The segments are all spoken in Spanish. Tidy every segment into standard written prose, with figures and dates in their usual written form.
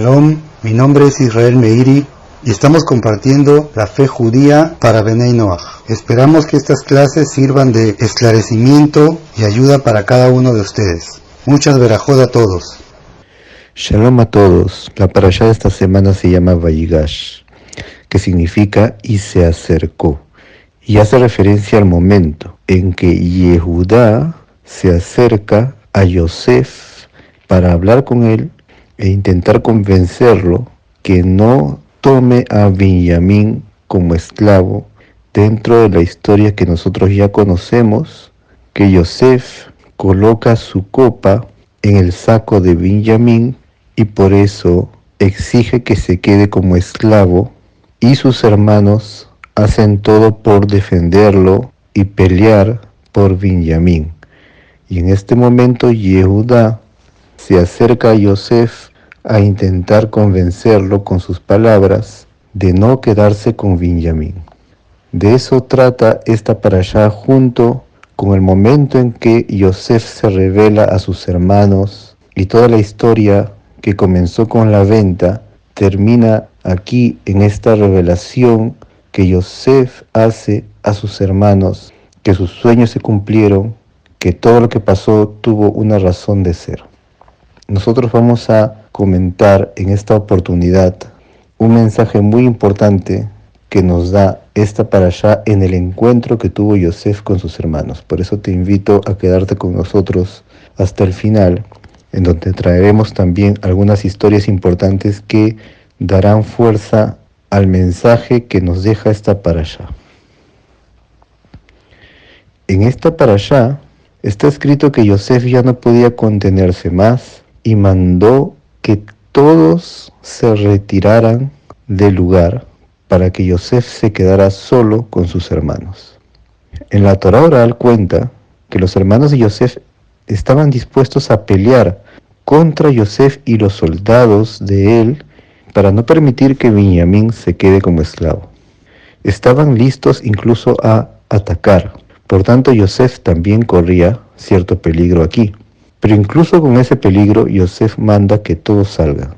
Shalom, mi nombre es Israel Meiri y estamos compartiendo la fe judía para Benei Noach. Esperamos que estas clases sirvan de esclarecimiento y ayuda para cada uno de ustedes. Muchas verajot a todos. Shalom a todos. La parashá de esta semana se llama Vayigash, que significa y se acercó, y hace referencia al momento en que Yehudá se acerca a Yosef para hablar con él e intentar convencerlo que no tome a Binyamin como esclavo dentro de la historia que nosotros ya conocemos, que Yosef coloca su copa en el saco de Binyamin y por eso exige que se quede como esclavo, y sus hermanos hacen todo por defenderlo y pelear por Binyamin. Y en este momento Yehudá se acerca a Yosef a intentar convencerlo con sus palabras de no quedarse con Binyamin. De eso trata esta parashá, junto con el momento en que Yosef se revela a sus hermanos, y toda la historia que comenzó con la venta termina aquí en esta revelación que Yosef hace a sus hermanos, que sus sueños se cumplieron, que todo lo que pasó tuvo una razón de ser. Nosotros vamos a comentar en esta oportunidad un mensaje muy importante que nos da esta parashá en el encuentro que tuvo Yosef con sus hermanos. Por eso te invito a quedarte con nosotros hasta el final, en donde traeremos también algunas historias importantes que darán fuerza al mensaje que nos deja esta parashá. En esta parashá está escrito que Yosef ya no podía contenerse más y mandó que todos se retiraran del lugar para que Yosef se quedara solo con sus hermanos. En la Torá oral cuenta que los hermanos de Yosef estaban dispuestos a pelear contra Yosef y los soldados de él para no permitir que Binyamin se quede como esclavo. Estaban listos incluso a atacar. Por tanto, Yosef también corría cierto peligro aquí. Pero incluso con ese peligro, Yosef manda que todos salgan.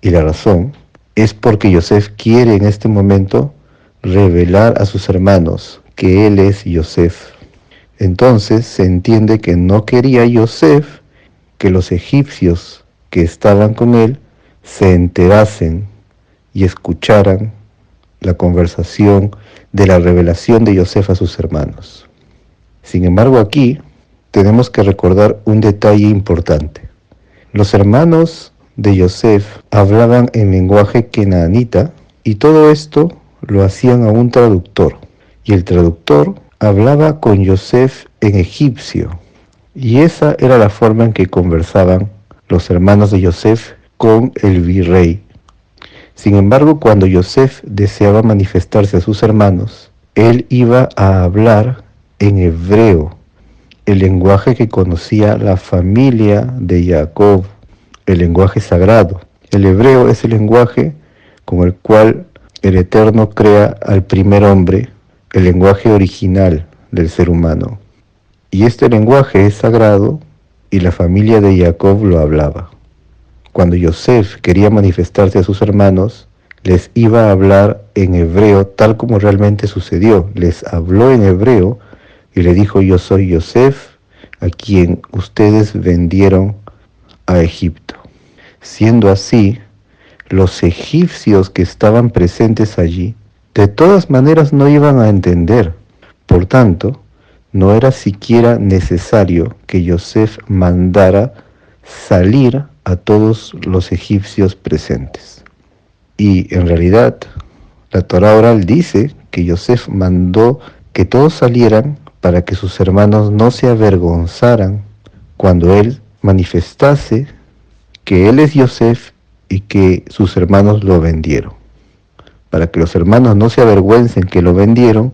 Y la razón es porque Yosef quiere en este momento revelar a sus hermanos que él es Yosef. Entonces se entiende que no quería Yosef que los egipcios que estaban con él se enterasen y escucharan la conversación de la revelación de Yosef a sus hermanos. Sin embargo, aquí tenemos que recordar un detalle importante. Los hermanos de Yosef hablaban en lenguaje kenaanita, y todo esto lo hacían a un traductor. Y el traductor hablaba con Yosef en egipcio. Y esa era la forma en que conversaban los hermanos de Yosef con el virrey. Sin embargo, cuando Yosef deseaba manifestarse a sus hermanos, él iba a hablar en hebreo, el lenguaje que conocía la familia de Jacob, el lenguaje sagrado. El hebreo es el lenguaje con el cual el Eterno crea al primer hombre, el lenguaje original del ser humano. Y este lenguaje es sagrado y la familia de Jacob lo hablaba. Cuando Yosef quería manifestarse a sus hermanos, les iba a hablar en hebreo tal como realmente sucedió. Les habló en hebreo y le dijo: yo soy Yosef, a quien ustedes vendieron a Egipto. Siendo así, los egipcios que estaban presentes allí, de todas maneras no iban a entender. Por tanto, no era siquiera necesario que Yosef mandara salir a todos los egipcios presentes. Y en realidad, la Torá oral dice que Yosef mandó que todos salieran para que sus hermanos no se avergonzaran cuando él manifestase que él es Yosef y que sus hermanos lo vendieron. Para que los hermanos no se avergüencen que lo vendieron,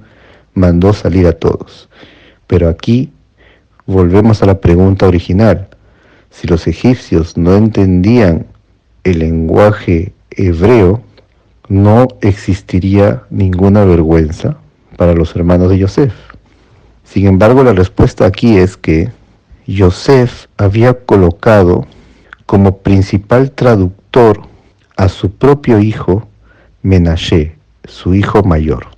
mandó salir a todos. Pero aquí volvemos a la pregunta original. Si los egipcios no entendían el lenguaje hebreo, no existiría ninguna vergüenza para los hermanos de Yosef. Sin embargo, la respuesta aquí es que Yosef había colocado como principal traductor a su propio hijo Menashe, su hijo mayor.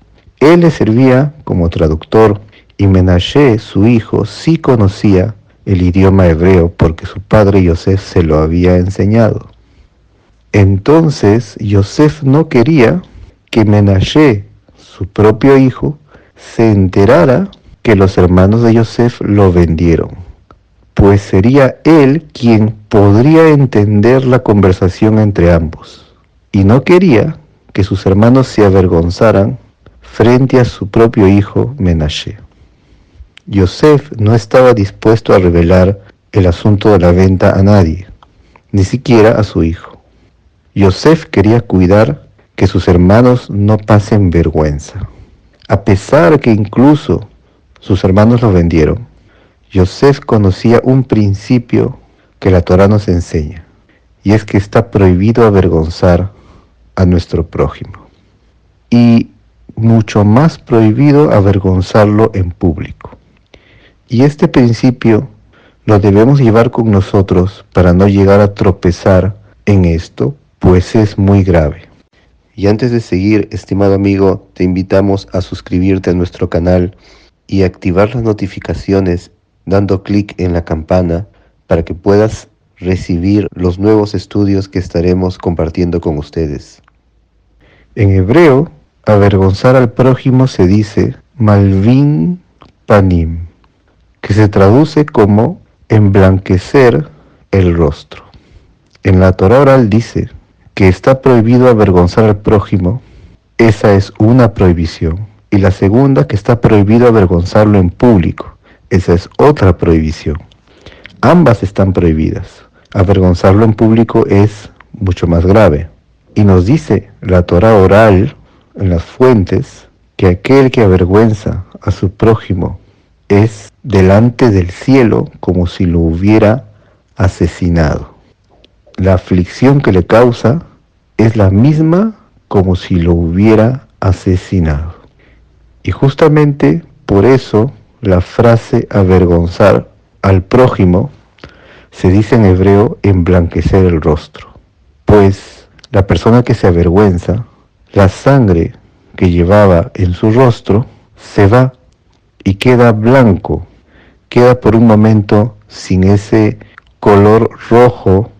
Él le servía como traductor y Menashe, su hijo, sí conocía el idioma hebreo porque su padre Yosef se lo había enseñado. Entonces Yosef no quería que Menashe, su propio hijo, se enterara que los hermanos de Yosef lo vendieron, pues sería él quien podría entender la conversación entre ambos, y no quería que sus hermanos se avergonzaran frente a su propio hijo Menashe. Yosef no estaba dispuesto a revelar el asunto de la venta a nadie, ni siquiera a su hijo. Yosef quería cuidar que sus hermanos no pasen vergüenza. A pesar que incluso sus hermanos lo vendieron, Yosef conocía un principio que la Torá nos enseña, y es que está prohibido avergonzar a nuestro prójimo, y mucho más prohibido avergonzarlo en público. Y este principio lo debemos llevar con nosotros para no llegar a tropezar en esto, pues es muy grave. Y antes de seguir, estimado amigo, te invitamos a suscribirte a nuestro canal y activar las notificaciones dando clic en la campana para que puedas recibir los nuevos estudios que estaremos compartiendo con ustedes. En hebreo, avergonzar al prójimo se dice malvin panim, que se traduce como emblanquecer el rostro. En la Torá oral dice que está prohibido avergonzar al prójimo. Esa es una prohibición. Y la segunda, que está prohibido avergonzarlo en público. Esa es otra prohibición. Ambas están prohibidas. Avergonzarlo en público es mucho más grave. Y nos dice la Torá oral en las fuentes que aquel que avergüenza a su prójimo es delante del cielo como si lo hubiera asesinado. La aflicción que le causa es la misma como si lo hubiera asesinado. Y justamente por eso la frase avergonzar al prójimo se dice en hebreo emblanquecer el rostro, pues la persona que se avergüenza, la sangre que llevaba en su rostro se va y queda blanco, queda por un momento sin ese color rojo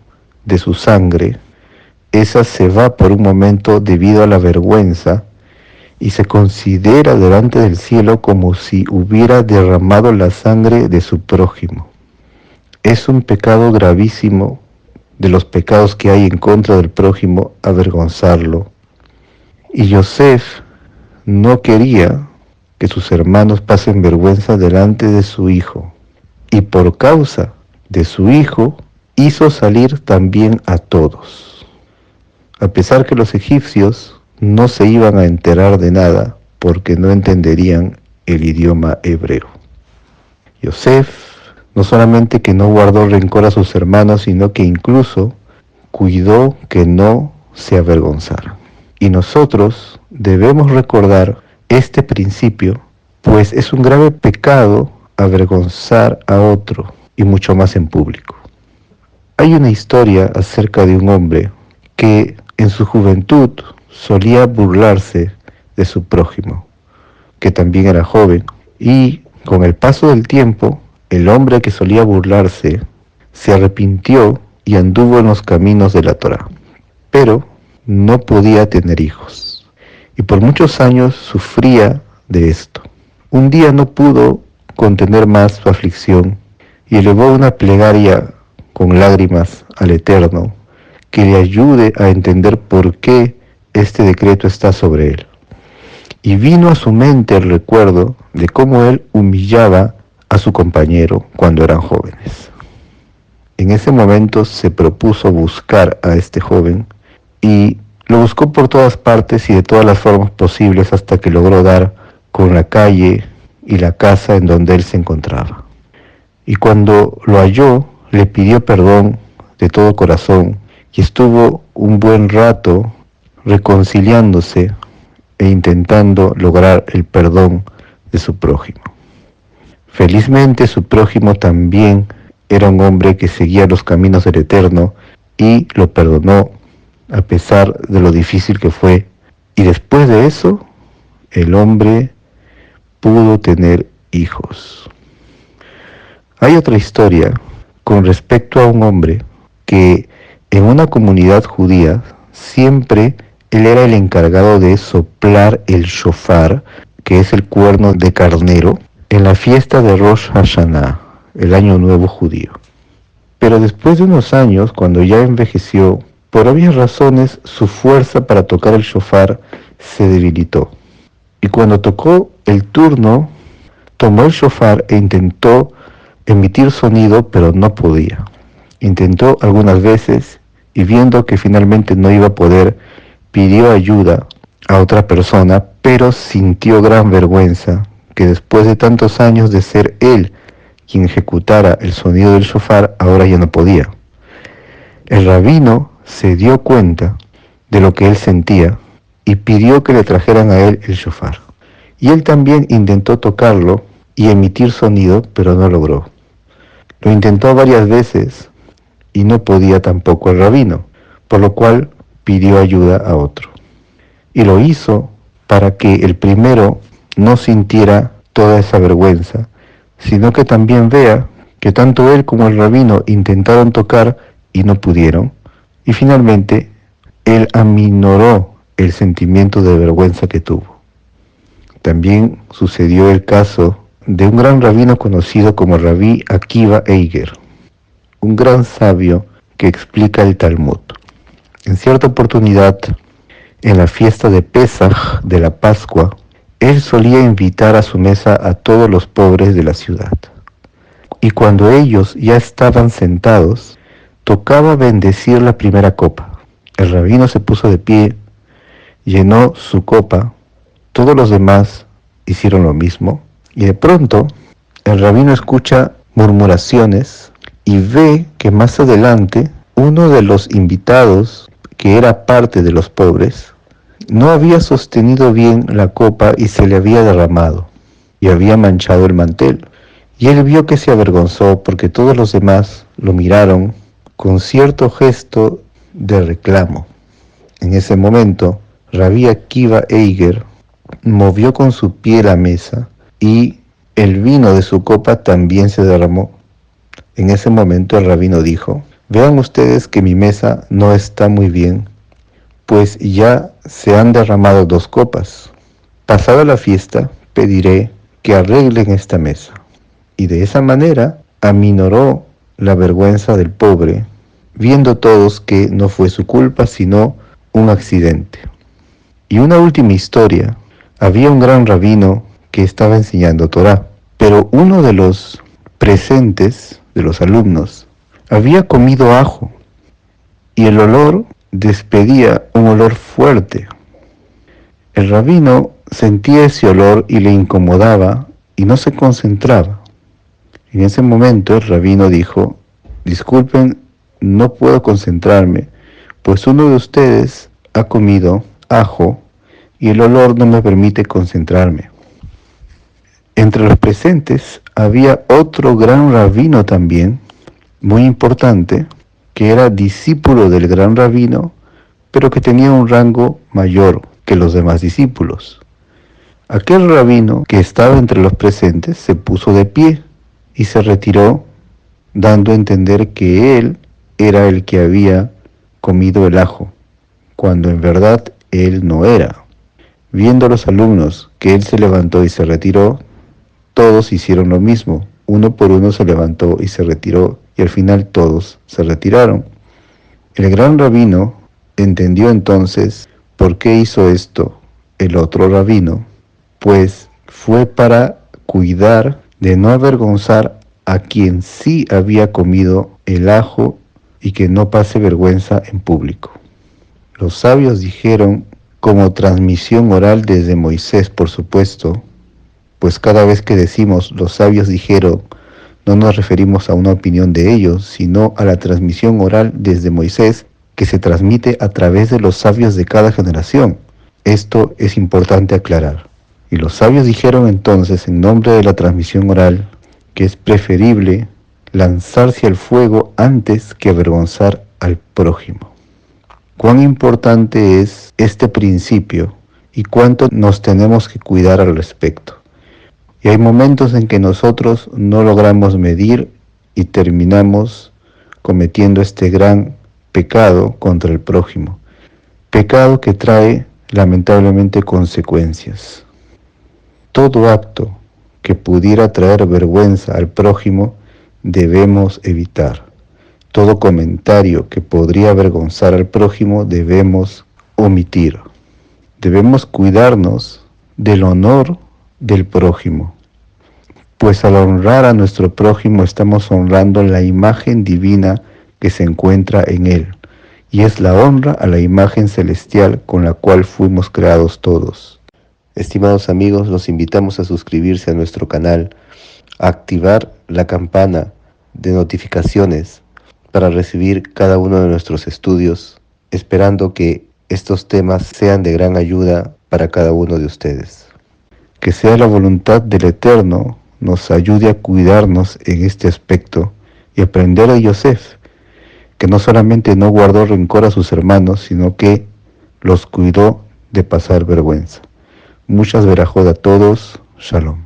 de su sangre. Esa se va por un momento debido a la vergüenza y se considera delante del cielo como si hubiera derramado la sangre de su prójimo. Es un pecado gravísimo, de los pecados que hay en contra del prójimo, avergonzarlo. Y Yosef no quería que sus hermanos pasen vergüenza delante de su hijo, y por causa de su hijo hizo salir también a todos, a pesar que los egipcios no se iban a enterar de nada porque no entenderían el idioma hebreo. Yosef no solamente que no guardó rencor a sus hermanos, sino que incluso cuidó que no se avergonzaran. Y nosotros debemos recordar este principio, pues es un grave pecado avergonzar a otro, y mucho más en público. Hay una historia acerca de un hombre que en su juventud solía burlarse de su prójimo, que también era joven, y con el paso del tiempo, el hombre que solía burlarse se arrepintió y anduvo en los caminos de la Torá, pero no podía tener hijos, y por muchos años sufría de esto. Un día no pudo contener más su aflicción y elevó una plegaria con lágrimas al Eterno que le ayude a entender por qué este decreto está sobre él. Y vino a su mente el recuerdo de cómo él humillaba a su compañero cuando eran jóvenes. En ese momento se propuso buscar a este joven y lo buscó por todas partes y de todas las formas posibles hasta que logró dar con la calle y la casa en donde él se encontraba. Y cuando lo halló, le pidió perdón de todo corazón y estuvo un buen rato reconciliándose e intentando lograr el perdón de su prójimo. Felizmente su prójimo también era un hombre que seguía los caminos del Eterno y lo perdonó a pesar de lo difícil que fue. Y después de eso, el hombre pudo tener hijos. Hay otra historia con respecto a un hombre que en una comunidad judía siempre él era el encargado de soplar el shofar, que es el cuerno de carnero, en la fiesta de Rosh Hashanah, el año nuevo judío. Pero después de unos años, cuando ya envejeció, por obvias razones su fuerza para tocar el shofar se debilitó. Y cuando tocó el turno, tomó el shofar e intentó emitir sonido, pero no podía. Intentó algunas veces y viendo que finalmente no iba a poder, pidió ayuda a otra persona, pero sintió gran vergüenza que después de tantos años de ser él quien ejecutara el sonido del shofar, ahora ya no podía. El rabino se dio cuenta de lo que él sentía y pidió que le trajeran a él el shofar. Y él también intentó tocarlo y emitir sonido, pero no logró. Lo intentó varias veces y no podía tampoco el rabino, por lo cual pidió ayuda a otro. Y lo hizo para que el primero no sintiera toda esa vergüenza, sino que también vea que tanto él como el rabino intentaron tocar y no pudieron, y finalmente él aminoró el sentimiento de vergüenza que tuvo. También sucedió el caso de un gran rabino conocido como Rabí Akiva Eiger, un gran sabio que explica el Talmud. En cierta oportunidad, en la fiesta de Pesaj, de la Pascua, él solía invitar a su mesa a todos los pobres de la ciudad. Y cuando ellos ya estaban sentados, tocaba bendecir la primera copa. El rabino se puso de pie, llenó su copa, todos los demás hicieron lo mismo, y de pronto el rabino escucha murmuraciones y ve que más adelante uno de los invitados, que era parte de los pobres, no había sostenido bien la copa y se le había derramado, y había manchado el mantel. Y él vio que se avergonzó porque todos los demás lo miraron con cierto gesto de reclamo. En ese momento, Rabí Akiva Eiger movió con su pie la mesa y el vino de su copa también se derramó. En ese momento el rabino dijo: vean ustedes que mi mesa no está muy bien, pues ya se han derramado 2 copas. Pasada la fiesta, pediré que arreglen esta mesa. Y de esa manera aminoró la vergüenza del pobre, viendo todos que no fue su culpa sino un accidente. Y una última historia: había un gran rabino que estaba enseñando Torá, pero uno de los presentes, de los alumnos, había comido ajo y el olor despedía un olor fuerte. El rabino sentía ese olor y le incomodaba y no se concentraba. En ese momento el rabino dijo: disculpen, no puedo concentrarme, pues uno de ustedes ha comido ajo y el olor no me permite concentrarme. Entre los presentes había otro gran rabino también, muy importante, que era discípulo del gran rabino, pero que tenía un rango mayor que los demás discípulos. Aquel rabino que estaba entre los presentes se puso de pie y se retiró, dando a entender que él era el que había comido el ajo, cuando en verdad él no era. Viendo a los alumnos que él se levantó y se retiró, todos hicieron lo mismo. Uno por uno se levantó y se retiró, y al final todos se retiraron. El gran rabino entendió entonces por qué hizo esto el otro rabino, pues fue para cuidar de no avergonzar a quien sí había comido el ajo y que no pase vergüenza en público. Los sabios dijeron, como transmisión oral desde Moisés, por supuesto, pues cada vez que decimos los sabios dijeron, no nos referimos a una opinión de ellos, sino a la transmisión oral desde Moisés, que se transmite a través de los sabios de cada generación. Esto es importante aclarar. Y los sabios dijeron entonces, en nombre de la transmisión oral, que es preferible lanzarse al fuego antes que avergonzar al prójimo. cuán importante es este principio y cuánto nos tenemos que cuidar al respecto. Y hay momentos en que nosotros no logramos medir y terminamos cometiendo este gran pecado contra el prójimo. Pecado que trae lamentablemente consecuencias. Todo acto que pudiera traer vergüenza al prójimo debemos evitar. Todo comentario que podría avergonzar al prójimo debemos omitir. Debemos cuidarnos del honor del prójimo, pues al honrar a nuestro prójimo estamos honrando la imagen divina que se encuentra en él, y es la honra a la imagen celestial con la cual fuimos creados todos. Estimados amigos, los invitamos a suscribirse a nuestro canal, a activar la campana de notificaciones para recibir cada uno de nuestros estudios, esperando que estos temas sean de gran ayuda para cada uno de ustedes. Que sea la voluntad del Eterno nos ayude a cuidarnos en este aspecto y aprender de Yosef, que no solamente no guardó rencor a sus hermanos, sino que los cuidó de pasar vergüenza. Muchas verajot a todos. Shalom.